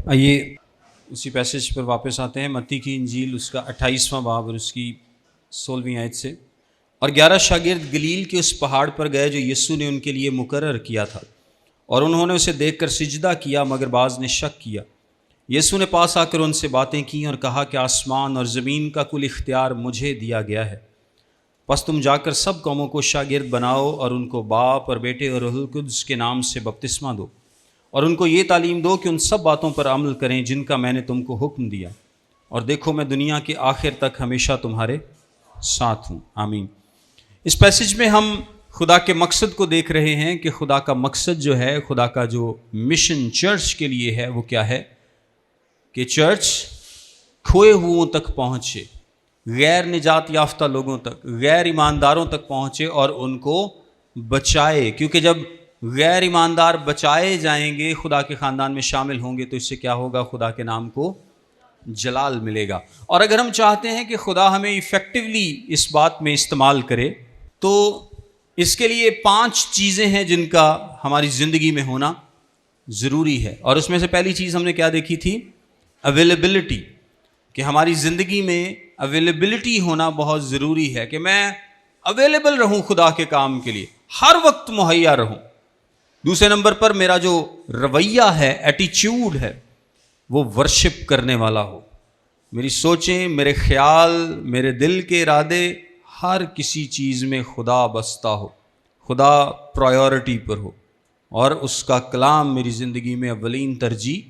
آئیے اسی پیسج پر واپس آتے ہیں، متی کی انجیل اس کا 28واں باب اور اس کی 16ویں آیت سے۔ اور 11 شاگرد گلیل کے اس پہاڑ پر گئے جو یسوع نے ان کے لیے مقرر کیا تھا، اور انہوں نے اسے دیکھ کر سجدہ کیا، مگر بعض نے شک کیا۔ یسوع نے پاس آ کر ان سے باتیں کیں اور کہا کہ آسمان اور زمین کا کل اختیار مجھے دیا گیا ہے، پس تم جا کر سب قوموں کو شاگرد بناؤ اور ان کو باپ اور بیٹے اور روح القدس کے نام سے بپتسمہ دو، اور ان کو یہ تعلیم دو کہ ان سب باتوں پر عمل کریں جن کا میں نے تم کو حکم دیا، اور دیکھو میں دنیا کے آخر تک ہمیشہ تمہارے ساتھ ہوں۔ آمین۔ اس پیسج میں ہم خدا کے مقصد کو دیکھ رہے ہیں کہ خدا کا مقصد جو ہے، خدا کا جو مشن چرچ کے لیے ہے وہ کیا ہے، کہ چرچ کھوئے ہوئوں تک پہنچے، غیر نجات یافتہ لوگوں تک، غیر ایمانداروں تک پہنچے اور ان کو بچائے، کیونکہ جب غیر ایماندار بچائے جائیں گے، خدا کے خاندان میں شامل ہوں گے، تو اس سے کیا ہوگا، خدا کے نام کو جلال ملے گا۔ اور اگر ہم چاہتے ہیں کہ خدا ہمیں ایفیکٹولی اس بات میں استعمال کرے، تو اس کے لیے 5 چیزیں ہیں جن کا ہماری زندگی میں ہونا ضروری ہے، اور اس میں سے پہلی چیز ہم نے کیا دیکھی تھی، اویلیبلٹی، کہ ہماری زندگی میں اویلیبلٹی ہونا بہت ضروری ہے، کہ میں اویلیبل رہوں خدا کے کام کے لیے، ہر وقت مہیا رہوں۔ دوسرے نمبر پر میرا جو رویہ ہے، ایٹیچیوڈ ہے، وہ ورشپ کرنے والا ہو، میری سوچیں، میرے خیال، میرے دل کے ارادے، ہر کسی چیز میں خدا بستا ہو، خدا پرائیورٹی پر ہو، اور اس کا کلام میری زندگی میں اولین ترجیح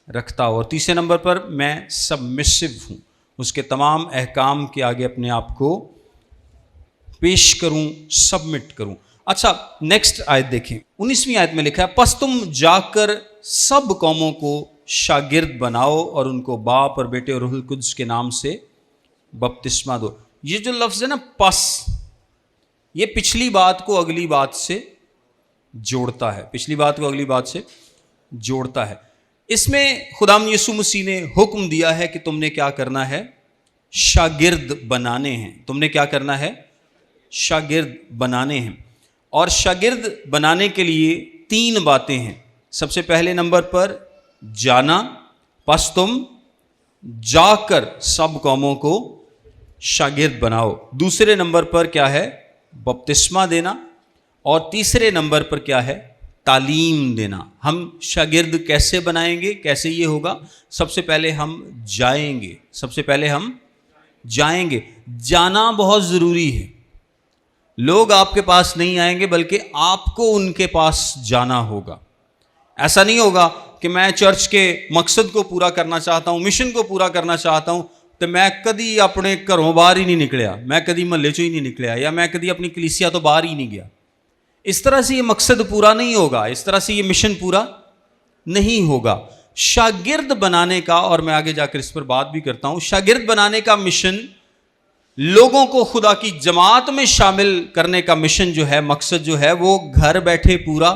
رکھتا ہو۔ اور تیسرے نمبر پر میں سبمسو ہوں، اس کے تمام احکام کے آگے اپنے آپ کو پیش کروں، سبمٹ کروں۔ اچھا، نیکسٹ آیت دیکھیں، 19ویں آیت میں لکھا ہے، پس تم جا کر سب قوموں کو شاگرد بناؤ اور ان کو باپ اور بیٹے اور روح القدس کے نام سے بپتسمہ دو۔ یہ جو لفظ ہے نا، پس، یہ پچھلی بات کو اگلی بات سے جوڑتا ہے، پچھلی بات کو اگلی بات سے جوڑتا ہے۔ اس میں خداوند یسوع مسیح نے حکم دیا ہے کہ تم نے کیا کرنا ہے، شاگرد بنانے ہیں۔ تم نے کیا کرنا ہے، شاگرد بنانے ہیں۔ اور شاگرد بنانے کے لیے 3 باتیں ہیں۔ سب سے پہلے نمبر پر جانا، پس تم جا کر سب قوموں کو شاگرد بناؤ۔ دوسرے نمبر پر کیا ہے، بپتسمہ دینا، اور تیسرے نمبر پر کیا ہے، تعلیم دینا۔ ہم شاگرد کیسے بنائیں گے، کیسے یہ ہوگا، سب سے پہلے ہم جائیں گے، سب سے پہلے ہم جائیں گے۔ جانا بہت ضروری ہے۔ لوگ آپ کے پاس نہیں آئیں گے، بلکہ آپ کو ان کے پاس جانا ہوگا۔ ایسا نہیں ہوگا کہ میں چرچ کے مقصد کو پورا کرنا چاہتا ہوں، مشن کو پورا کرنا چاہتا ہوں، تو میں کدی اپنے گھروں باہر ہی نہیں نکلیا، میں کدی محلے چوں ہی نہیں نکلیا، یا میں کدی اپنی کلیسیا تو باہر ہی نہیں گیا۔ اس طرح سے یہ مقصد پورا نہیں ہوگا، اس طرح سے یہ مشن پورا نہیں ہوگا۔ شاگرد بنانے کا، اور میں آگے جا کر اس پر بات بھی کرتا ہوں، شاگرد بنانے کا مشن، لوگوں کو خدا کی جماعت میں شامل کرنے کا مشن جو ہے، مقصد جو ہے، وہ گھر بیٹھے پورا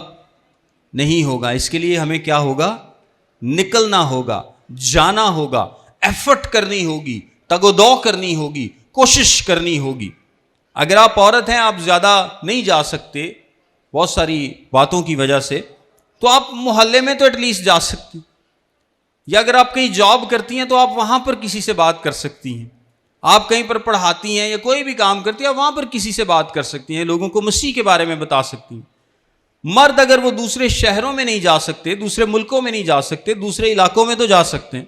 نہیں ہوگا۔ اس کے لیے ہمیں کیا ہوگا، نکلنا ہوگا، جانا ہوگا، ایفرٹ کرنی ہوگی، تگ و دو کرنی ہوگی، کوشش کرنی ہوگی۔ اگر آپ عورت ہیں، آپ زیادہ نہیں جا سکتے بہت ساری باتوں کی وجہ سے، تو آپ محلے میں تو ایٹ لیسٹ جا سکتی، یا اگر آپ کہیں جاب کرتی ہیں تو آپ وہاں پر کسی سے بات کر سکتی ہیں، آپ کہیں پر پڑھاتی ہیں یا کوئی بھی کام کرتی ہیں، آپ وہاں پر کسی سے بات کر سکتی ہیں، لوگوں کو مسیح کے بارے میں بتا سکتی ہیں۔ مرد اگر وہ دوسرے شہروں میں نہیں جا سکتے، دوسرے ملکوں میں نہیں جا سکتے، دوسرے علاقوں میں تو جا سکتے ہیں،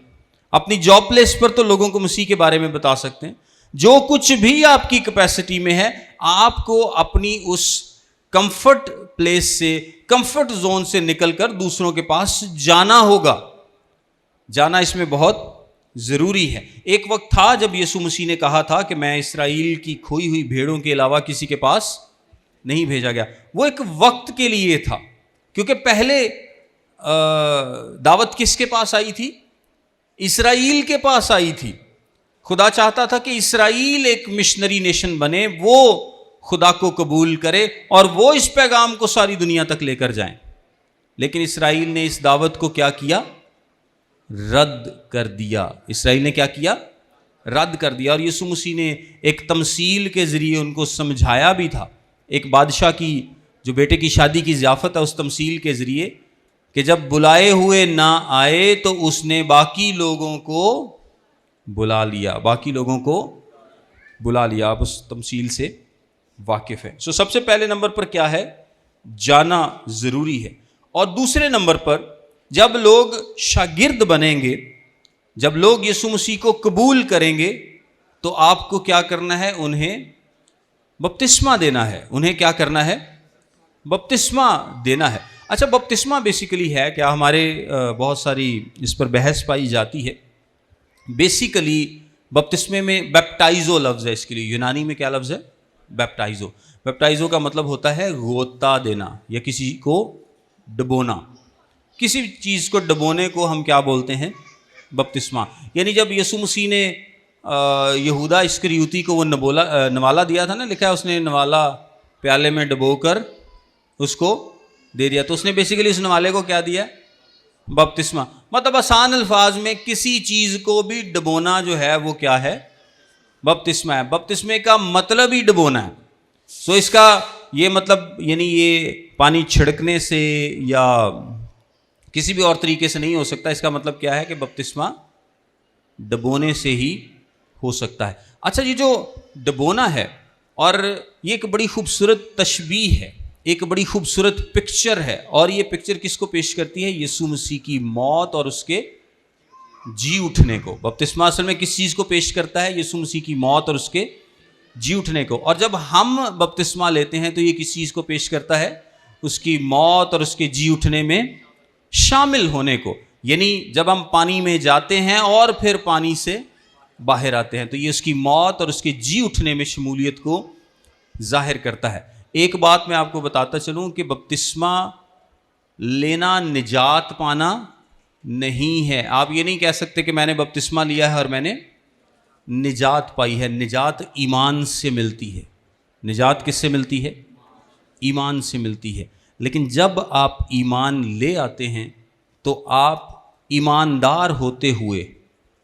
اپنی جاب پلیس پر تو لوگوں کو مسیح کے بارے میں بتا سکتے ہیں۔ جو کچھ بھی آپ کی کیپیسٹی میں ہے، آپ کو اپنی اس کمفرٹ پلیس سے، کمفرٹ زون سے نکل کر دوسروں کے پاس جانا ہوگا۔ جانا اس میں بہت ضروری ہے۔ ایک وقت تھا جب یسوع مسیح نے کہا تھا کہ میں اسرائیل کی کھوئی ہوئی بھیڑوں کے علاوہ کسی کے پاس نہیں بھیجا گیا۔ وہ ایک وقت کے لیے تھا، کیونکہ پہلے دعوت کس کے پاس آئی تھی، اسرائیل کے پاس آئی تھی۔ خدا چاہتا تھا کہ اسرائیل ایک مشنری نیشن بنے، وہ خدا کو قبول کرے اور وہ اس پیغام کو ساری دنیا تک لے کر جائیں، لیکن اسرائیل نے اس دعوت کو کیا کیا، رد کر دیا۔ اسرائیل نے کیا کیا، رد کر دیا۔ اور یسوع مسیح نے ایک تمثیل کے ذریعے ان کو سمجھایا بھی تھا، ایک بادشاہ کی جو بیٹے کی شادی کی ضیافت ہے، اس تمثیل کے ذریعے کہ جب بلائے ہوئے نہ آئے تو اس نے باقی لوگوں کو بلا لیا، باقی لوگوں کو بلا لیا۔ آپ اس تمثیل سے واقف ہیں۔ سب سے پہلے نمبر پر کیا ہے؟ جانا ضروری ہے۔ اور دوسرے نمبر پر جب لوگ شاگرد بنیں گے، جب لوگ یسوع مسیح کو قبول کریں گے تو آپ کو کیا کرنا ہے؟ انہیں بپتسمہ دینا ہے۔ انہیں کیا کرنا ہے؟ بپتسمہ دینا ہے۔ اچھا، بپتسمہ بیسیکلی ہے کیا؟ ہمارے بہت ساری اس پر بحث پائی جاتی ہے۔ بیسیکلی بپتسمے میں بیپٹائزو لفظ ہے، اس کے لیے یونانی میں کیا لفظ ہے؟ بیپٹائزو۔ بیپٹائزو کا مطلب ہوتا ہے غوطہ دینا یا کسی کو ڈبونا۔ کسی چیز کو ڈبونے کو ہم کیا بولتے ہیں؟ بپتسمہ۔ یعنی جب یسوع مسیح نے یہودا اسکریوتی کو وہ نوالا دیا تھا نا، لکھا ہے اس نے نوالا پیالے میں ڈبو کر اس کو دے دیا، تو اس نے بیسیکلی اس نوالے کو کیا دیا؟ بپتسمہ۔ مطلب آسان الفاظ میں کسی چیز کو بھی ڈبونا جو ہے وہ کیا ہے؟ بپتسمہ ہے۔ بپتسمے کا مطلب ہی ڈبونا ہے۔ سو اس کا یہ مطلب یعنی یہ پانی چھڑکنے سے یا کسی بھی اور طریقے سے نہیں ہو سکتا۔ اس کا مطلب کیا ہے کہ بپتسمہ ڈبونے سے ہی ہو سکتا ہے۔ اچھا، یہ جو ڈبونا ہے، اور یہ ایک بڑی خوبصورت تشبیہ ہے، ایک بڑی خوبصورت پکچر ہے، اور یہ پکچر کس کو پیش کرتی ہے؟ یسوع مسیح کی موت اور اس کے جی اٹھنے کو۔ بپتسمہ اصل میں کس چیز کو پیش کرتا ہے؟ یسوع مسیح کی موت اور اس کے جی اٹھنے کو۔ اور جب ہم بپتسمہ لیتے ہیں تو یہ کس چیز کو پیش کرتا ہے؟ اس کی موت اور اس کے جی اٹھنے میں شامل ہونے کو۔ یعنی جب ہم پانی میں جاتے ہیں اور پھر پانی سے باہر آتے ہیں تو یہ اس کی موت اور اس کے جی اٹھنے میں شمولیت کو ظاہر کرتا ہے۔ ایک بات میں آپ کو بتاتا چلوں کہ بپتسمہ لینا نجات پانا نہیں ہے۔ آپ یہ نہیں کہہ سکتے کہ میں نے بپتسمہ لیا ہے اور میں نے نجات پائی ہے۔ نجات ایمان سے ملتی ہے۔ نجات کس سے ملتی ہے؟ ایمان سے ملتی ہے۔ لیکن جب آپ ایمان لے آتے ہیں تو آپ ایماندار ہوتے ہوئے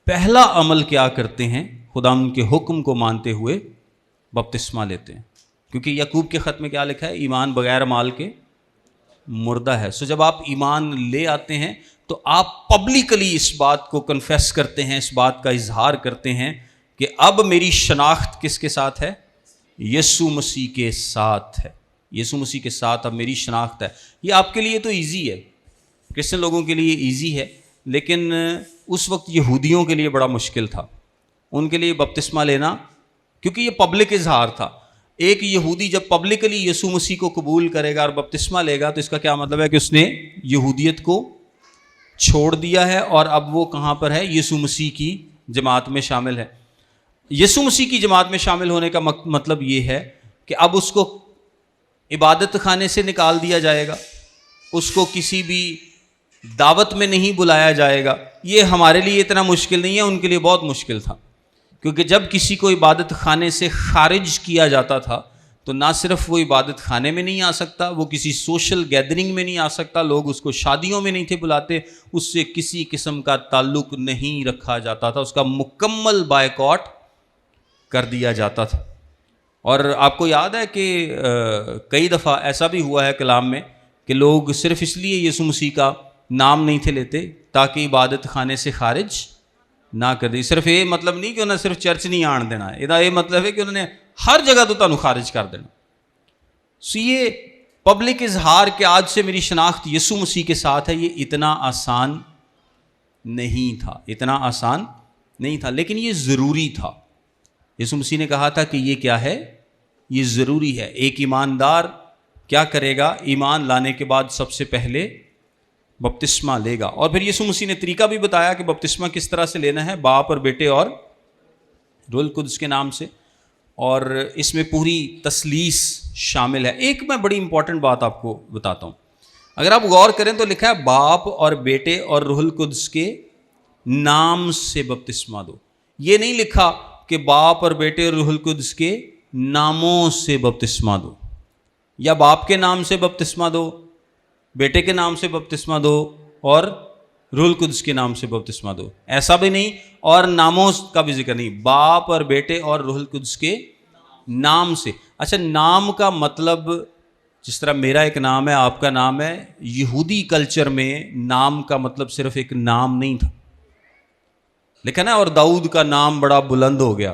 پہلا عمل کیا کرتے ہیں؟ خداوند کے حکم کو مانتے ہوئے بپتسمہ لیتے ہیں، کیونکہ یعقوب کے خط میں کیا لکھا ہے؟ ایمان بغیر عمل کے مردہ ہے۔ سو جب آپ ایمان لے آتے ہیں تو آپ پبلکلی اس بات کو کنفیس کرتے ہیں، اس بات کا اظہار کرتے ہیں کہ اب میری شناخت کس کے ساتھ ہے؟ یسوع مسیح کے ساتھ ہے۔ یسوع مسیح کے ساتھ اب میری شناخت ہے۔ یہ آپ کے لیے تو ایزی ہے، کرسچن لوگوں کے لیے ایزی ہے، لیکن اس وقت یہودیوں کے لیے بڑا مشکل تھا۔ ان کے لیے بپتسمہ لینا، کیونکہ یہ پبلک اظہار تھا۔ ایک یہودی جب پبلکلی یسوع مسیح کو قبول کرے گا اور بپتسمہ لے گا تو اس کا کیا مطلب ہے؟ کہ اس نے یہودیت کو چھوڑ دیا ہے اور اب وہ کہاں پر ہے؟ یسوع مسیح کی جماعت میں شامل ہے۔ یسوع مسیح کی جماعت میں شامل ہونے کا مطلب یہ ہے کہ اب اس کو عبادت خانے سے نکال دیا جائے گا، اس کو کسی بھی دعوت میں نہیں بلایا جائے گا۔ یہ ہمارے لیے اتنا مشکل نہیں ہے، ان کے لیے بہت مشکل تھا، کیونکہ جب کسی کو عبادت خانے سے خارج کیا جاتا تھا تو نہ صرف وہ عبادت خانے میں نہیں آ سکتا، وہ کسی سوشل گیدرنگ میں نہیں آ سکتا، لوگ اس کو شادیوں میں نہیں تھے بلاتے، اس سے کسی قسم کا تعلق نہیں رکھا جاتا تھا، اس کا مکمل بائیکاٹ کر دیا جاتا تھا۔ اور آپ کو یاد ہے کہ کئی دفعہ ایسا بھی ہوا ہے کلام میں کہ لوگ صرف اس لیے یسوع مسیح کا نام نہیں تھے لیتے تاکہ عبادت خانے سے خارج نہ کر دی۔ صرف یہ مطلب نہیں کہ انہیں صرف چرچ نہیں آن دینا، یہ مطلب ہے کہ انہوں نے ہر جگہ تو تانوں خارج کر دینا۔ سو یہ پبلک اظہار کہ آج سے میری شناخت یسوع مسیح کے ساتھ ہے، یہ اتنا آسان نہیں تھا، اتنا آسان نہیں تھا، لیکن یہ ضروری تھا۔ یسوع مسیح نے کہا تھا کہ یہ کیا ہے؟ یہ ضروری ہے۔ ایک ایماندار کیا کرے گا؟ ایمان لانے کے بعد سب سے پہلے بپتسمہ لے گا۔ اور پھر یسوع مسیح نے طریقہ بھی بتایا کہ بپتسمہ کس طرح سے لینا ہے، باپ اور بیٹے اور روح القدس کے نام سے، اور اس میں پوری تثلیث شامل ہے۔ ایک میں بڑی امپورٹنٹ بات آپ کو بتاتا ہوں، اگر آپ غور کریں تو لکھا ہے باپ اور بیٹے اور روح القدس کے نام سے بپتسمہ دو۔ یہ نہیں لکھا کہ باپ اور بیٹے اور روح القدس کے ناموں سے بپتسمہ دو، یا باپ کے نام سے بپتسمہ دو، بیٹے کے نام سے بپتسمہ دو اور روح القدس کے نام سے بپتسمہ دو، ایسا بھی نہیں، اور ناموں کا بھی ذکر نہیں، باپ اور بیٹے اور روح القدس کے نام سے۔ اچھا، نام کا مطلب جس طرح میرا ایک نام ہے، آپ کا نام ہے، یہودی کلچر میں نام کا مطلب صرف ایک نام نہیں تھا، لیکن ہے، اور داؤد کا نام بڑا بلند ہو گیا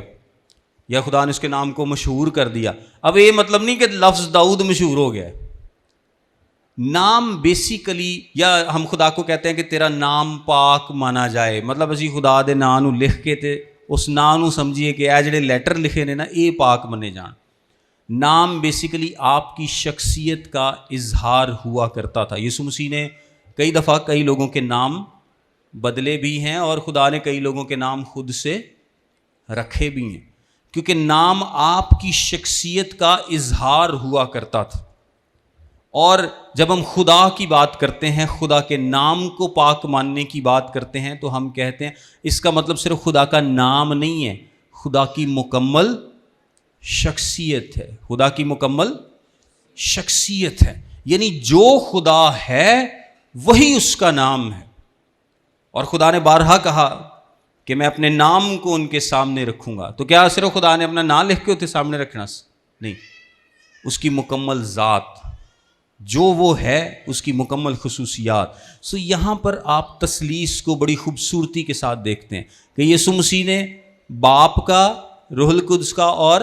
یا خدا نے اس کے نام کو مشہور کر دیا. اب یہ مطلب نہیں کہ لفظ داؤد مشہور ہو گیا ہے. نام بیسیکلی، یا ہم خدا کو کہتے ہیں کہ تیرا نام پاک مانا جائے، مطلب اسی خدا دے نام نو لکھ کے تے اس نام نو سمجھیے کہ اے جڑے لیٹر لکھے نے نا یہ پاک منے جان. نام بیسیکلی آپ کی شخصیت کا اظہار ہوا کرتا تھا. یسوع مسیح نے کئی دفعہ کئی لوگوں کے نام بدلے بھی ہیں اور خدا نے کئی لوگوں کے نام خود سے رکھے بھی ہیں، کیونکہ نام آپ کی شخصیت کا اظہار ہوا کرتا تھا. اور جب ہم خدا کی بات کرتے ہیں، خدا کے نام کو پاک ماننے کی بات کرتے ہیں، تو ہم کہتے ہیں اس کا مطلب صرف خدا کا نام نہیں ہے، خدا کی مکمل شخصیت ہے. خدا کی مکمل شخصیت ہے، یعنی جو خدا ہے وہی اس کا نام ہے. اور خدا نے بارہا کہا کہ میں اپنے نام کو ان کے سامنے رکھوں گا. تو کیا صرف خدا نے اپنا نام لکھ کے اسے سامنے رکھنا؟ نہیں، اس کی مکمل ذات جو وہ ہے، اس کی مکمل خصوصیات. یہاں پر آپ تثلیث کو بڑی خوبصورتی کے ساتھ دیکھتے ہیں کہ یسوع مسیح نے باپ کا، روح القدس کا اور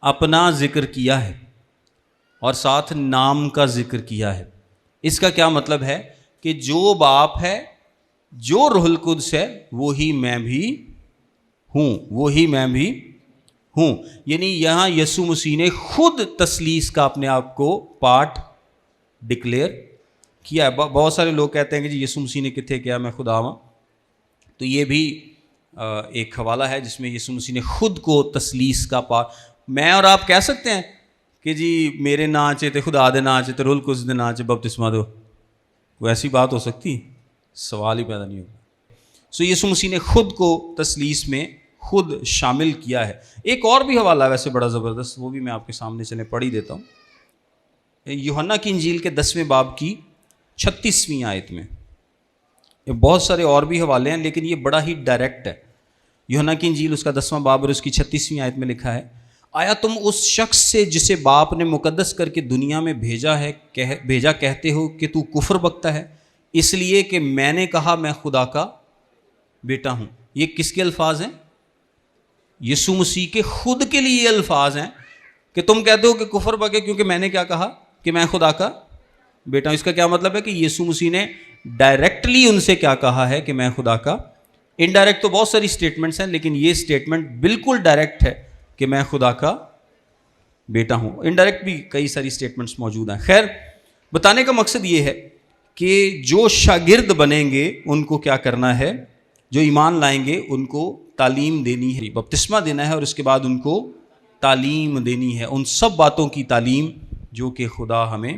اپنا ذکر کیا ہے، اور ساتھ نام کا ذکر کیا ہے. اس کا کیا مطلب ہے کہ جو باپ ہے، جو روح القدس ہے، وہی میں بھی ہوں، وہی میں بھی ہوں. یعنی یہاں یسوع مسیح نے خود تثلیث کا اپنے آپ کو پارٹ ڈکلیئر کیا ہے. بہت سارے لوگ کہتے ہیں کہ جی یسوع مسیح نے کتنے کیا میں خدا ہوں، تو یہ بھی ایک حوالہ ہے جس میں یسوع مسیح نے خود کو تثلیث کا پارٹ. میں اور آپ کہہ سکتے ہیں کہ جی میرے نام چے تے خدا دے نام چے تے روح القدس دے نام چے بپتسمہ دو، کوئی ایسی بات ہو سکتی؟ سوال ہی پیدا نہیں ہوگا. یسوع مسیح نے خود کو تثلیث میں خود شامل کیا ہے. ایک اور بھی حوالہ ہے ویسے بڑا زبردست، وہ بھی میں آپ کے سامنے چلے پڑھ ہی دیتا ہوں. یوحنا کی انجیل کے 10ویں باب کی 36ویں آیت میں. یہ بہت سارے اور بھی حوالے ہیں لیکن یہ بڑا ہی ڈائریکٹ ہے. یوحنا کی انجیل اس کا 10واں باب اور اس کی 36ویں آیت میں لکھا ہے، آیا تم اس شخص سے جسے باپ نے مقدس کر کے دنیا میں بھیجا کہتے ہو کہ تو کفر بکتا ہے، اس لیے کہ میں نے کہا میں خدا کا بیٹا ہوں. یہ کس کے الفاظ ہیں؟ یسوع مسیح کے خود کے لیے الفاظ ہیں کہ تم کہتے ہو کہ کفر بکے کیونکہ میں نے کیا کہا کہ میں خدا کا بیٹا ہوں. اس کا کیا مطلب ہے کہ یسوع مسیح نے ڈائریکٹلی ان سے کیا کہا ہے کہ میں خدا کا. انڈائریکٹ تو بہت ساری سٹیٹمنٹس ہیں لیکن یہ سٹیٹمنٹ بالکل ڈائریکٹ ہے کہ میں خدا کا بیٹا ہوں. انڈائریکٹ بھی کئی ساری سٹیٹمنٹس موجود ہیں. خیر، بتانے کا مقصد یہ ہے کہ جو شاگرد بنیں گے ان کو کیا کرنا ہے، جو ایمان لائیں گے ان کو تعلیم دینی ہے، بپتسمہ دینا ہے اور اس کے بعد ان کو تعلیم دینی ہے، ان سب باتوں کی تعلیم جو کہ خدا ہمیں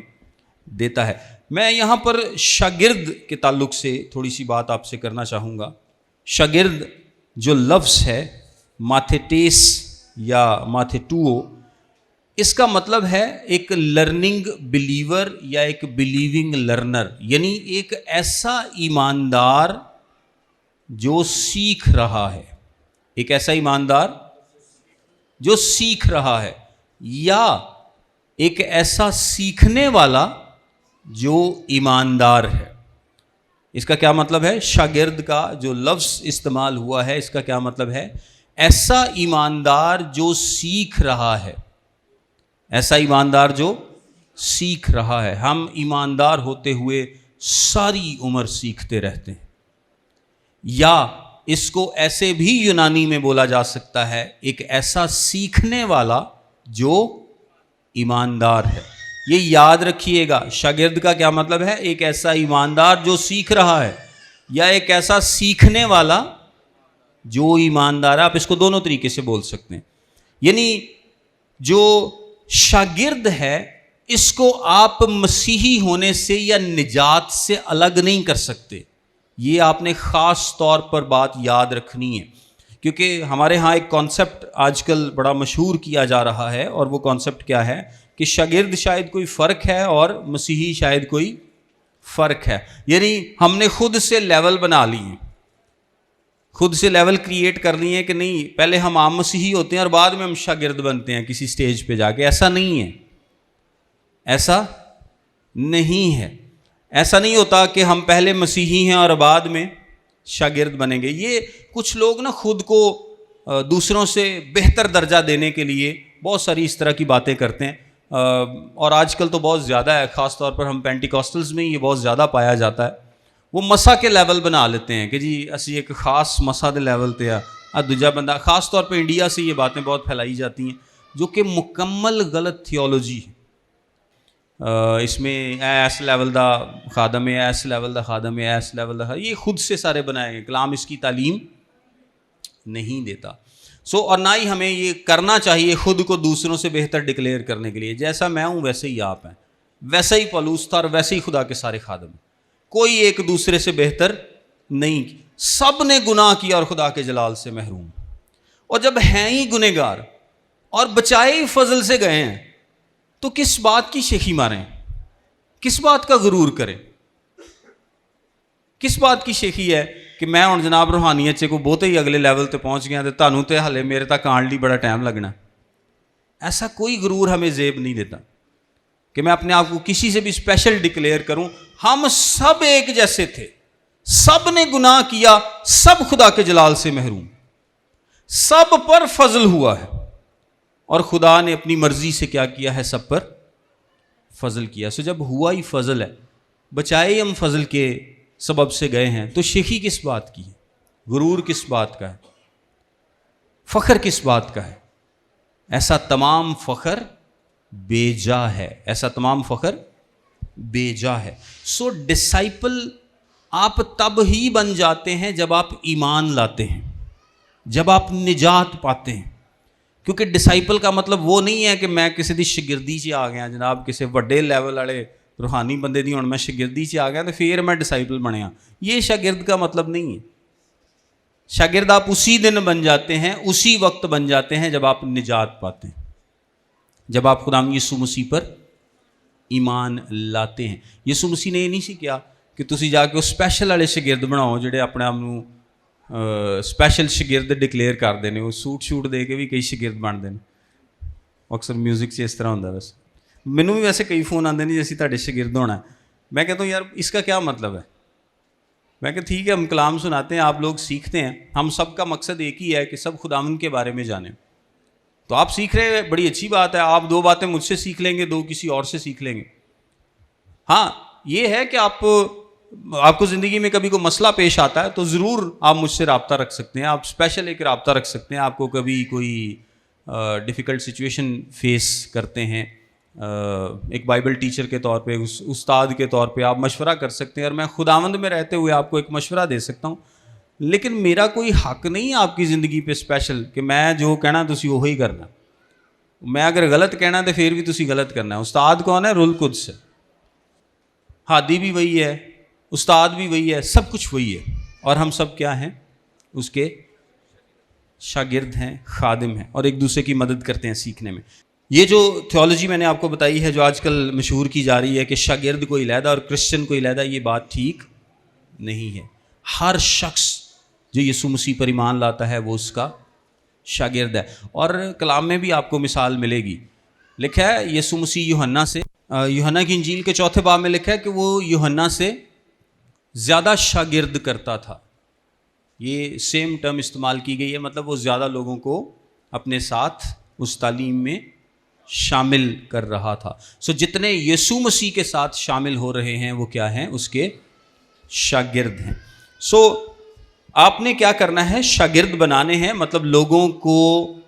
دیتا ہے. میں یہاں پر شاگرد کے تعلق سے تھوڑی سی بات آپ سے کرنا چاہوں گا. شاگرد جو لفظ ہے ماتھیٹیس یا ماتھیٹوو، اس کا مطلب ہے ایک لرننگ بلیور یا ایک بلیونگ لرنر، یعنی ایک ایسا ایماندار جو سیکھ رہا ہے، ایک ایسا ایماندار جو سیکھ رہا ہے، یا ایک ایسا سیکھنے والا جو ایماندار ہے. اس کا کیا مطلب ہے؟ شاگرد کا جو لفظ استعمال ہوا ہے اس کا کیا مطلب ہے؟ ایسا ایماندار جو سیکھ رہا ہے، ایسا ایماندار جو سیکھ رہا ہے. ہم ایماندار ہوتے ہوئے ساری عمر سیکھتے رہتے ہیں. یا اس کو ایسے بھی یونانی میں بولا جا سکتا ہے، ایک ایسا سیکھنے والا جو ایماندار ہے. یہ یاد رکھیے گا، شاگرد کا کیا مطلب ہے؟ ایک ایسا ایماندار جو سیکھ رہا ہے، یا ایک ایسا سیکھنے والا جو ایماندار ہے. آپ اس کو دونوں طریقے سے بول سکتے ہیں. یعنی جو شاگرد ہے اس کو آپ مسیحی ہونے سے یا نجات سے الگ نہیں کر سکتے. یہ آپ نے خاص طور پر بات یاد رکھنی ہے، کیونکہ ہمارے ہاں ایک کانسیپٹ آج کل بڑا مشہور کیا جا رہا ہے، اور وہ کانسیپٹ کیا ہے کہ شاگرد شاید کوئی فرق ہے اور مسیحی شاید کوئی فرق ہے. یعنی ہم نے خود سے لیول بنا لی ہیں، خود سے لیول کریٹ کر لی ہیں کہ نہیں پہلے ہم عام مسیحی ہوتے ہیں اور بعد میں ہم شاگرد بنتے ہیں کسی سٹیج پہ جا کے. ایسا نہیں ہے. ایسا نہیں ہے. ایسا نہیں ہوتا کہ ہم پہلے مسیحی ہیں اور بعد میں شاگرد بنیں گے. یہ کچھ لوگ نا خود کو دوسروں سے بہتر درجہ دینے کے لیے بہت ساری اس طرح کی باتیں کرتے ہیں، اور آج کل تو بہت زیادہ ہے، خاص طور پر ہم پینٹیکاسٹلز میں یہ بہت زیادہ پایا جاتا ہے. وہ مسا کے لیول بنا لیتے ہیں کہ جی اسی ایک خاص مسا دے لیول تے آ دوجا بندہ. خاص طور پہ انڈیا سے یہ باتیں بہت پھیلائی جاتی ہیں جو کہ مکمل غلط تھیولوجی ہے. اس میں ایس لیول دا خادم ہے، ایس لیول دا خادم ہے، ایس لیول دا، یہ خود سے سارے بنائے گئے. کلام اس کی تعلیم نہیں دیتا. اور نہ ہی ہمیں یہ کرنا چاہیے خود کو دوسروں سے بہتر ڈکلیئر کرنے کے لیے. جیسا میں ہوں ویسے ہی آپ ہیں، ویسا ہی پولوس تھا اور ویسے ہی خدا کے سارے خادم ہیں. کوئی ایک دوسرے سے بہتر نہیں. سب نے گناہ کیا اور خدا کے جلال سے محروم. اور جب ہیں ہی گنہگار اور بچائے ہی فضل سے گئے ہیں تو کس بات کی شیخی ماریں، کس بات کا غرور کریں، کس بات کی شیخی ہے کہ میں ہوں جناب روحانیت سے کو بہت ہی اگلے لیول تے پہنچ گیا تو تانوں تے ہلے میرے تک آن لی بڑا ٹائم لگنا. ایسا کوئی غرور ہمیں زیب نہیں دیتا کہ میں اپنے آپ کو کسی سے بھی اسپیشل ڈکلیئر کروں. ہم سب ایک جیسے تھے، سب نے گناہ کیا، سب خدا کے جلال سے محروم، سب پر فضل ہوا ہے اور خدا نے اپنی مرضی سے کیا کیا ہے، سب پر فضل کیا. جب ہوا ہی فضل ہے، بچائے ہم فضل کے سبب سے گئے ہیں، تو شیخی کس بات کی ہے، غرور کس بات کا ہے، فخر کس بات کا ہے؟ ایسا تمام فخر بے جا ہے، ایسا تمام فخر بے جا ہے. ڈسائپل آپ تب ہی بن جاتے ہیں جب آپ ایمان لاتے ہیں، جب آپ نجات پاتے ہیں. کیونکہ ڈسائپل کا مطلب وہ نہیں ہے کہ میں کسی دی شگردی سے آ گیا، جناب کسی وڈے لیول والے روحانی بندے دی ہوں میں شگردی سے آ گیا تو پھر میں ڈسائپل بنیا. یہ شاگرد کا مطلب نہیں ہے. شاگرد آپ اسی دن بن جاتے ہیں، اسی وقت بن جاتے ہیں جب آپ نجات پاتے ہیں، جب آپ خدا یسوع مسیح پر ایمان لاتے ہیں. یسوع مسیح نے یہ نہیں سی کیا کہ تسی جا کے وہ اسپیشل والے شاگرد بناؤ جڑے اپنے آپ کو اسپیشل شاگرد ڈکلیئر کر دینے. وہ سوٹ شوٹ دے کے بھی کئی شاگرد بنتے ہیں. اکثر میوزک سے اس طرح ہوتا ہے. بس مینوں بھی ویسے کئی فون آتے ہیں جی اسی تہاڈے شاگرد ہونا ہے. میں کہتا ہوں یار اس کا کیا مطلب ہے؟ میں کہ ٹھیک ہے ہم کلام سناتے ہیں، آپ لوگ سیکھتے ہیں، ہم سب کا مقصد ایک ہی ہے کہ سب خداوند کے بارے میں جانیں. تو آپ سیکھ رہے ہیں، بڑی اچھی بات ہے. آپ 2 باتیں مجھ سے سیکھ لیں گے، 2 کسی اور سے سیکھ لیں گے. ہاں یہ ہے کہ آپ کو زندگی میں کبھی کوئی مسئلہ پیش آتا ہے تو ضرور آپ مجھ سے رابطہ رکھ سکتے ہیں. آپ اسپیشل ایک رابطہ رکھ سکتے ہیں. آپ کو کبھی کوئی ڈیفیکلٹ سچویشن فیس کرتے ہیں، ایک بائبل ٹیچر کے طور پہ، استاد کے طور پہ آپ مشورہ کر سکتے ہیں، اور میں خداوند میں رہتے ہوئے آپ کو ایک مشورہ دے سکتا ہوں. لیکن میرا کوئی حق نہیں ہے آپ کی زندگی پہ اسپیشل کہ میں جو کہنا تسی وہی کرنا. میں اگر غلط کہنا تو پھر بھی تسی غلط کرنا ہے. استاد کون ہے؟ روح القدس ہے. ہادی بھی وہی ہے، استاد بھی وہی ہے، سب کچھ وہی ہے. اور ہم سب کیا ہیں؟ اس کے شاگرد ہیں، خادم ہیں، اور ایک دوسرے کی مدد کرتے ہیں سیکھنے میں. یہ جو تھیولوجی میں نے آپ کو بتائی ہے جو آج کل مشہور کی جا رہی ہے کہ شاگرد کو علیحدہ اور کرسچن کو علیحدہ، یہ بات ٹھیک نہیں ہے. ہر شخص جو یسوع مسیح پر ایمان لاتا ہے وہ اس کا شاگرد ہے. اور کلام میں بھی آپ کو مثال ملے گی. لکھا ہے یسوع مسیح یوحنا کی انجیل کے 4 باب میں لکھا ہے کہ وہ یوحنا سے زیادہ شاگرد کرتا تھا. یہ سیم ٹرم استعمال کی گئی ہے، مطلب وہ زیادہ لوگوں کو اپنے ساتھ اس تعلیم میں شامل کر رہا تھا. جتنے یسوع مسیح کے ساتھ شامل ہو رہے ہیں وہ کیا ہیں؟ اس کے شاگرد ہیں. آپ نے کیا کرنا ہے؟ شاگرد بنانے ہیں، مطلب لوگوں کو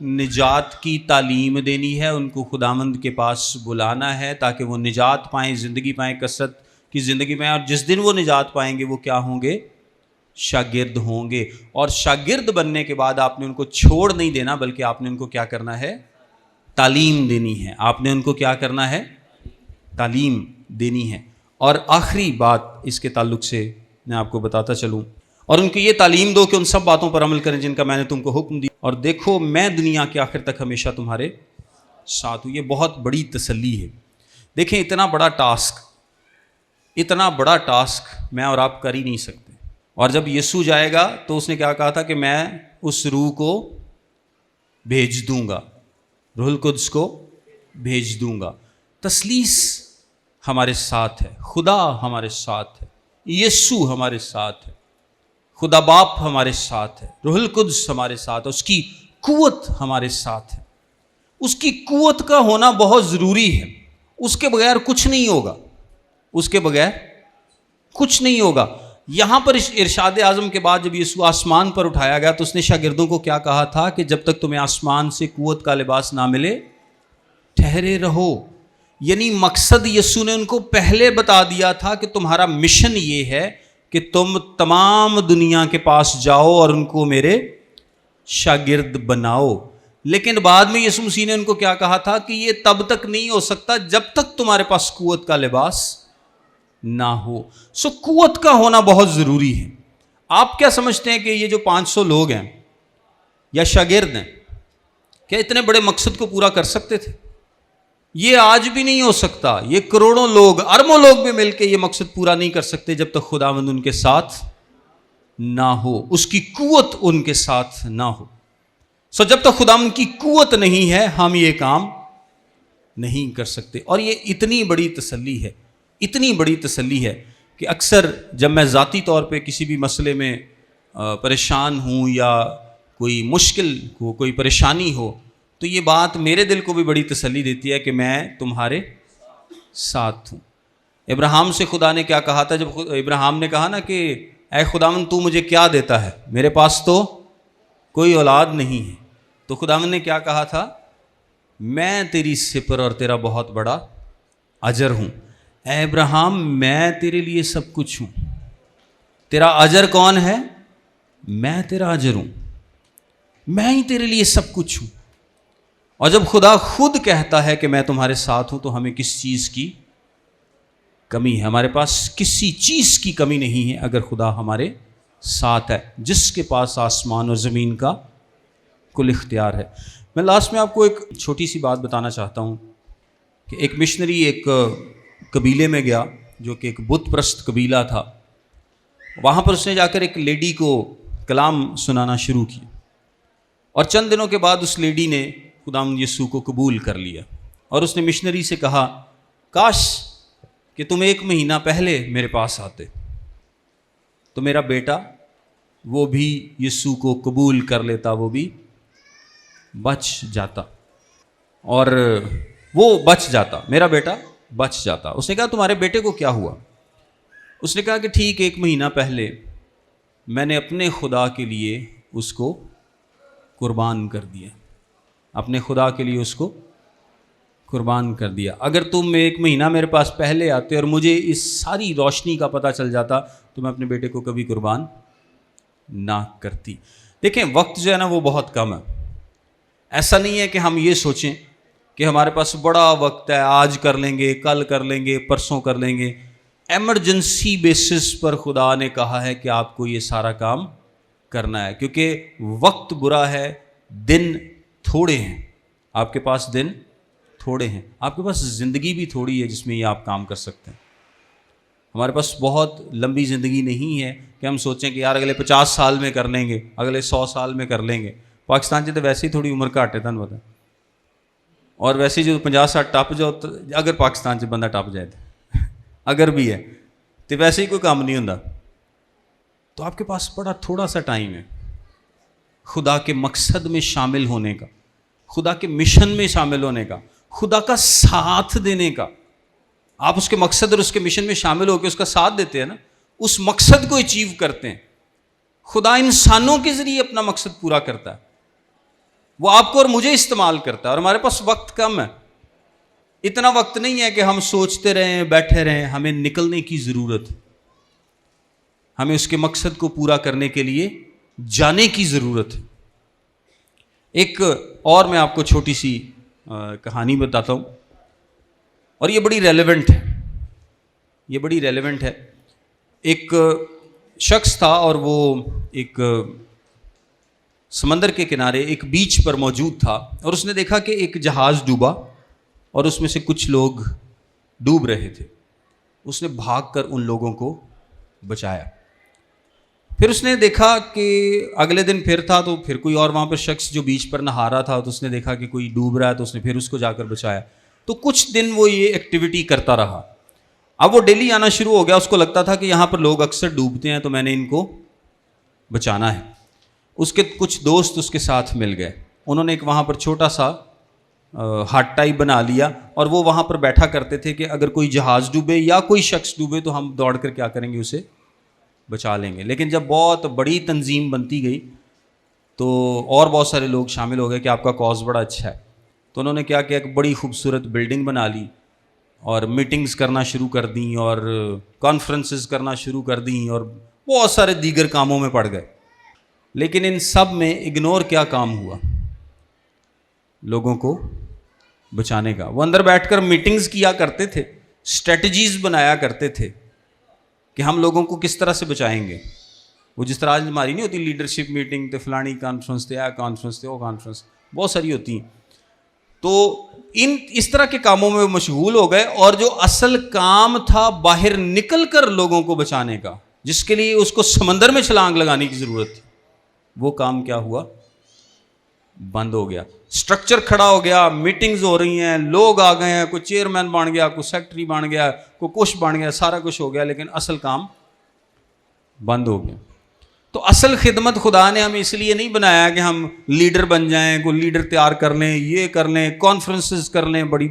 نجات کی تعلیم دینی ہے، ان کو خداوند کے پاس بلانا ہے تاکہ وہ نجات پائیں، زندگی پائیں، کثرت کی زندگی پائیں. اور جس دن وہ نجات پائیں گے وہ کیا ہوں گے؟ شاگرد ہوں گے. اور شاگرد بننے کے بعد آپ نے ان کو چھوڑ نہیں دینا، بلکہ آپ نے ان کو کیا کرنا ہے؟ تعلیم دینی ہے. آپ نے ان کو کیا کرنا ہے؟ تعلیم دینی ہے. اور آخری بات اس کے تعلق سے میں آپ کو بتاتا چلوں، اور ان کو یہ تعلیم دو کہ ان سب باتوں پر عمل کریں جن کا میں نے تم کو حکم دی، اور دیکھو میں دنیا کے آخر تک ہمیشہ تمہارے ساتھ ہوں. یہ بہت بڑی تسلی ہے. دیکھیں اتنا بڑا ٹاسک میں اور آپ کر ہی نہیں سکتے. اور جب یسوع جائے گا تو اس نے کیا کہا تھا کہ میں اس روح کو بھیج دوں گا، روح القدس کو بھیج دوں گا. تثلیث ہمارے ساتھ ہے، خدا ہمارے ساتھ ہے، یسوع ہمارے ساتھ ہے، خدا باپ ہمارے ساتھ ہے، روح القدس ہمارے ساتھ ہے، اس کی قوت ہمارے ساتھ ہے۔ اس کی قوت کا ہونا بہت ضروری ہے، اس کے بغیر کچھ نہیں ہوگا، اس کے بغیر کچھ نہیں ہوگا۔ یہاں پر ارشاد اعظم کے بعد جب یسوع آسمان پر اٹھایا گیا تو اس نے شاگردوں کو کیا کہا تھا کہ جب تک تمہیں آسمان سے قوت کا لباس نہ ملے ٹھہرے رہو۔ یعنی مقصد یسوع نے ان کو پہلے بتا دیا تھا کہ تمہارا مشن یہ ہے کہ تم تمام دنیا کے پاس جاؤ اور ان کو میرے شاگرد بناؤ۔ لیکن بعد میں یسوع مسیح نے ان کو کیا کہا تھا کہ یہ تب تک نہیں ہو سکتا جب تک تمہارے پاس قوت کا لباس نہ ہو۔ سو قوت کا ہونا بہت ضروری ہے۔ آپ کیا سمجھتے ہیں کہ یہ جو 500 لوگ ہیں یا شاگرد ہیں، کیا اتنے بڑے مقصد کو پورا کر سکتے تھے؟ یہ آج بھی نہیں ہو سکتا۔ یہ کروڑوں لوگ، اربوں لوگ بھی مل کے یہ مقصد پورا نہیں کر سکتے جب تک خداوند ان کے ساتھ نہ ہو، اس کی قوت ان کے ساتھ نہ ہو۔ سو جب تک خداوند کی قوت نہیں ہے ہم یہ کام نہیں کر سکتے۔ اور یہ اتنی بڑی تسلی ہے، اتنی بڑی تسلی ہے کہ اکثر جب میں ذاتی طور پہ کسی بھی مسئلے میں پریشان ہوں یا کوئی مشکل ہو، کوئی پریشانی ہو، تو یہ بات میرے دل کو بھی بڑی تسلی دیتی ہے کہ میں تمہارے ساتھ ہوں۔ ابراہیم سے خدا نے کیا کہا تھا؟ جب ابراہیم نے کہا نا کہ اے خداوند تو مجھے کیا دیتا ہے، میرے پاس تو کوئی اولاد نہیں ہے، تو خداوند نے کیا کہا تھا؟ میں تیری سپر اور تیرا بہت بڑا اجر ہوں۔ اے ابراہیم میں تیرے لیے سب کچھ ہوں، تیرا اجر کون ہے؟ میں تیرا اجر ہوں، میں ہی تیرے لیے سب کچھ ہوں۔ اور جب خدا خود کہتا ہے کہ میں تمہارے ساتھ ہوں تو ہمیں کس چیز کی کمی ہے؟ ہمارے پاس کسی چیز کی کمی نہیں ہے اگر خدا ہمارے ساتھ ہے، جس کے پاس آسمان اور زمین کا کل اختیار ہے۔ میں لاسٹ میں آپ کو ایک چھوٹی سی بات بتانا چاہتا ہوں کہ ایک مشنری ایک قبیلے میں گیا جو کہ ایک بت پرست قبیلہ تھا۔ وہاں پر اس نے جا کر ایک لیڈی کو کلام سنانا شروع کیا، اور چند دنوں کے بعد اس لیڈی نے خداوند یسوع کو قبول کر لیا، اور اس نے مشنری سے کہا کاش کہ تم 1 مہینہ پہلے میرے پاس آتے تو میرا بیٹا وہ بھی یسوع کو قبول کر لیتا، وہ بھی بچ جاتا، اور وہ بچ جاتا، میرا بیٹا بچ جاتا۔ اس نے کہا تمہارے بیٹے کو کیا ہوا؟ اس نے کہا کہ ٹھیک 1 مہینہ پہلے میں نے اپنے خدا کے لیے اس کو قربان کر دیا، اپنے خدا کے لیے اس کو قربان کر دیا۔ اگر تم 1 مہینہ میرے پاس پہلے آتے اور مجھے اس ساری روشنی کا پتہ چل جاتا تو میں اپنے بیٹے کو کبھی قربان نہ کرتی۔ دیکھیں وقت جو ہے نا وہ بہت کم ہے۔ ایسا نہیں ہے کہ ہم یہ سوچیں کہ ہمارے پاس بڑا وقت ہے، آج کر لیں گے، کل کر لیں گے، پرسوں کر لیں گے۔ ایمرجنسی بیسس پر خدا نے کہا ہے کہ آپ کو یہ سارا کام کرنا ہے، کیونکہ وقت برا ہے، دن تھوڑے ہیں، آپ کے پاس دن تھوڑے ہیں، آپ کے پاس زندگی بھی تھوڑی ہے جس میں یہ آپ کام کر سکتے ہیں۔ ہمارے پاس بہت لمبی زندگی نہیں ہے کہ ہم سوچیں کہ یار اگلے 50 سال میں کر لیں گے، اگلے 100 سال میں کر لیں گے۔ پاکستان تو ویسے ہی تھوڑی عمر گھٹ ہے، تن پتا، اور ویسے جو 50-60 ٹپ جاؤ، اگر پاکستان سے بندہ ٹپ جائے اگر بھی ہے تو ویسے ہی کوئی کام نہیں ہوتا، تو آپ کے پاس بڑا تھوڑا سا ٹائم ہے خدا کے مقصد میں شامل ہونے کا، خدا کے مشن میں شامل ہونے کا، خدا کا ساتھ دینے کا۔ آپ اس کے مقصد اور اس کے مشن میں شامل ہو کے اس کا ساتھ دیتے ہیں نا، اس مقصد کو اچیو کرتے ہیں۔ خدا انسانوں کے ذریعے اپنا مقصد پورا کرتا ہے، وہ آپ کو اور مجھے استعمال کرتا ہے، اور ہمارے پاس وقت کم ہے۔ اتنا وقت نہیں ہے کہ ہم سوچتے رہیں، بیٹھے رہیں، ہمیں نکلنے کی ضرورت ہے، ہمیں اس کے مقصد کو پورا کرنے کے لیے جانے کی ضرورت ہے۔ ایک اور میں آپ کو چھوٹی سی کہانی بتاتا ہوں، اور یہ بڑی ریلیونٹ ہے، یہ بڑی ریلیونٹ ہے۔ ایک شخص تھا اور وہ ایک سمندر کے کنارے ایک بیچ پر موجود تھا، اور اس نے دیکھا کہ ایک جہاز ڈوبا اور اس میں سے کچھ لوگ ڈوب رہے تھے۔ اس نے بھاگ کر ان لوگوں کو بچایا۔ پھر اس نے دیکھا کہ اگلے دن پھر تھا تو پھر کوئی اور وہاں پر شخص جو بیچ پر نہا رہا تھا، تو اس نے دیکھا کہ کوئی ڈوب رہا ہے، تو اس نے پھر اس کو جا کر بچایا۔ تو کچھ دن وہ یہ ایکٹیویٹی کرتا رہا، اب وہ ڈیلی آنا شروع ہو گیا. اس کو لگتا تھا کہ یہاں پر لوگ اکثر ڈوبتے ہیں تو میں نے ان کو بچانا ہے. اس کے کچھ دوست اس کے ساتھ مل گئے. انہوں نے ایک وہاں پر چھوٹا سا ہٹ ٹائپ بنا لیا اور وہ وہاں پر بیٹھا کرتے تھے کہ اگر کوئی جہاز ڈوبے یا کوئی شخص ڈوبے تو ہم دوڑ کر کیا کریں گے, اسے بچا لیں گے. لیکن جب بہت بڑی تنظیم بنتی گئی تو اور بہت سارے لوگ شامل ہو گئے کہ آپ کا کاز بڑا اچھا ہے. تو انہوں نے کیا کیا, ایک بڑی خوبصورت بلڈنگ بنا لی اور میٹنگز کرنا شروع کر دیں اور کانفرنسز کرنا شروع کر دیں اور بہت سارے دیگر کاموں میں پڑ گئے. لیکن ان سب میں اگنور کیا کام ہوا, لوگوں کو بچانے کا. وہ اندر بیٹھ کر میٹنگز کیا کرتے تھے, اسٹریٹجیز بنایا کرتے تھے کہ ہم لوگوں کو کس طرح سے بچائیں گے. وہ جس طرح آج ہماری نہیں ہوتی لیڈرشپ میٹنگ تے فلانی کانفرنس تے کانفرنس تے وہ کانفرنس, بہت ساری ہوتی ہیں. تو اس طرح کے کاموں میں مشغول ہو گئے اور جو اصل کام تھا باہر نکل کر لوگوں کو بچانے کا, جس کے لیے اس کو سمندر میں چھلانگ لگانے کی ضرورت تھی, وہ کام کیا ہوا, بند ہو گیا. اسٹرکچر کھڑا ہو گیا, میٹنگز ہو رہی ہیں, لوگ آ گئے ہیں, کوئی چیئرمین بن گیا, کوئی سیکٹری بن گیا, کوئی کچھ بن گیا, سارا کچھ ہو گیا, لیکن اصل کام بند ہو گیا. تو اصل خدمت خدا نے ہمیں اس لیے نہیں بنایا کہ ہم لیڈر بن جائیں, کوئی لیڈر تیار کر لیں, یہ کر لیں, کانفرنسز کر لیں, بڑے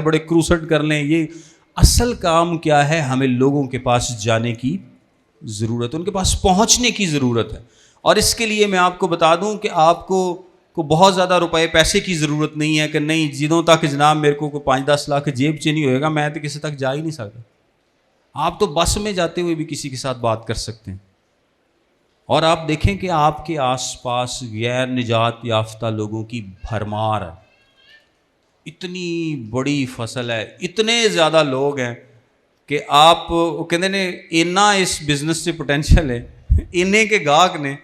بڑے کروسڈ کر لیں. یہ اصل کام کیا ہے, ہمیں لوگوں کے پاس جانے کی ضرورت, ان کے پاس پہنچنے کی ضرورت ہے. اور اس کے لیے میں آپ کو بتا دوں کہ آپ کو بہت زیادہ روپے پیسے کی ضرورت نہیں ہے کہ نہیں جدوں تک جناب میرے کو 5-10 لاکھ جیب چ نہیں ہوئے گا میں تو کسی تک جا ہی نہیں سکتا. آپ تو بس میں جاتے ہوئے بھی کسی کے ساتھ بات کر سکتے ہیں. اور آپ دیکھیں کہ آپ کے آس پاس غیر نجات یافتہ لوگوں کی بھرمار ہے. اتنی بڑی فصل ہے, اتنے زیادہ لوگ ہیں کہ آپ کہتے ہیں اینا اس بزنس سے پوٹینشیل ہے, اینے کے گاہک نے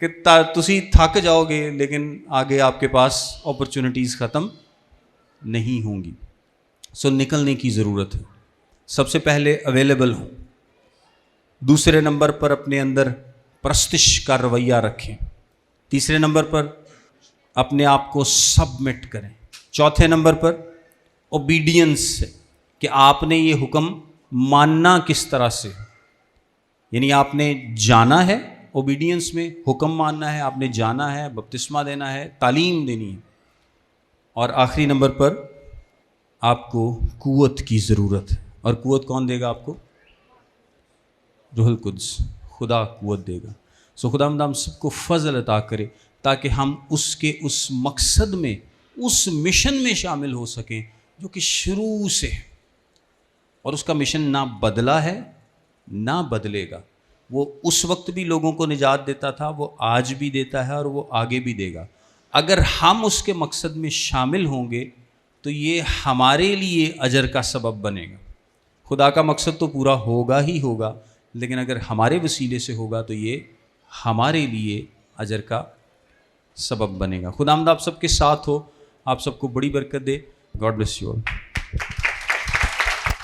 کہ تسی تھک جاؤ گے لیکن آگے آپ کے پاس اپرچونٹیز ختم نہیں ہوں گی. سو نکلنے کی ضرورت ہے. سب سے پہلے اویلیبل ہوں. دوسرے نمبر پر اپنے اندر پرستش کا رویہ رکھیں. تیسرے نمبر پر اپنے آپ کو سبمٹ کریں. چوتھے نمبر پر اوبیڈینس سے کہ آپ نے یہ حکم ماننا کس طرح سے, یعنی آپ نے جانا ہے, اوبیڈینس میں حکم ماننا ہے, آپ نے جانا ہے, بپتسمہ دینا ہے, تعلیم دینی ہے. اور آخری نمبر پر آپ کو قوت کی ضرورت ہے. اور قوت کون دے گا آپ کو؟ روح القدس, خدا قوت دے گا. سو خدا ہم سب کو فضل عطا کرے تاکہ ہم اس کے اس مقصد میں, اس مشن میں شامل ہو سکیں جو کہ شروع سے ہے. اور اس کا مشن نہ بدلا ہے نہ بدلے گا. وہ اس وقت بھی لوگوں کو نجات دیتا تھا, وہ آج بھی دیتا ہے اور وہ آگے بھی دے گا. اگر ہم اس کے مقصد میں شامل ہوں گے تو یہ ہمارے لیے اجر کا سبب بنے گا. خدا کا مقصد تو پورا ہوگا ہی ہوگا, لیکن اگر ہمارے وسیلے سے ہوگا تو یہ ہمارے لیے اجر کا سبب بنے گا. خداوند آپ سب کے ساتھ ہو, آپ سب کو بڑی برکت دے. God bless you all.